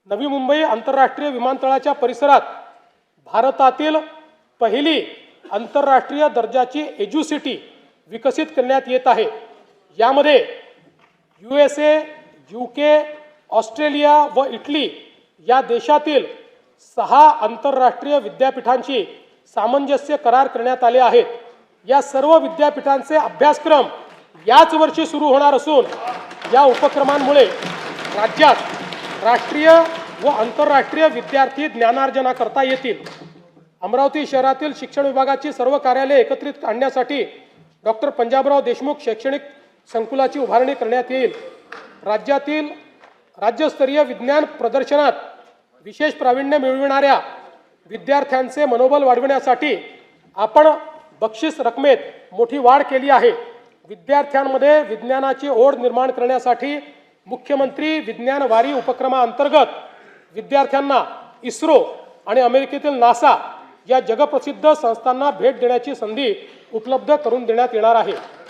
नवी मुंबई आंतरराष्ट्रीय विमानतळाच्या परिसरात भारतातील पहिली आंतरराष्ट्रीय दर्जाची एज्युसिटी विकसित करण्यात येत आहे। यामध्ये USA, UK, ऑस्ट्रेलिया व इटली या देशातील 6 आंतरराष्ट्रीय विद्यापीठांशी सामंजस्य करार करण्यात आले आहेत। या सर्व विद्यापीठांचे अभ्यासक्रम याच वर्षी सुरू होणार असून या उपक्रमांमुळे राज्यात राष्ट्रीय व आंतरराष्ट्रीय विद्यार्थी ज्ञानार्जना करता येतील। अमरावती शहरातील शिक्षण विभागाची सर्व कार्यालये एकत्रित आणण्यासाठी डॉक्टर पंजाबराव देशमुख शैक्षणिक संकुलाची उभारणी करण्यात येईल। राज्यातील राज्यस्तरीय विज्ञान प्रदर्शनात विशेष प्रावीण्य मिळविणाऱ्या विद्यार्थ्यांचे मनोबल वाढविण्यासाठी आपण बक्षीस रकमेत मोठी वाढ केली आहे। विद्यार्थ्यांमध्ये विज्ञानाची ओढ निर्माण करण्यासाठी मुख्यमंत्री विज्ञान वारी उपक्रमाअंतर्गत विद्यार्थ्यांना इस्रो आणि अमेरिकेतील नासा या जगप्रसिद्ध संस्थांना भेट देण्याची संधी उपलब्ध करून देण्यात येणार आहे।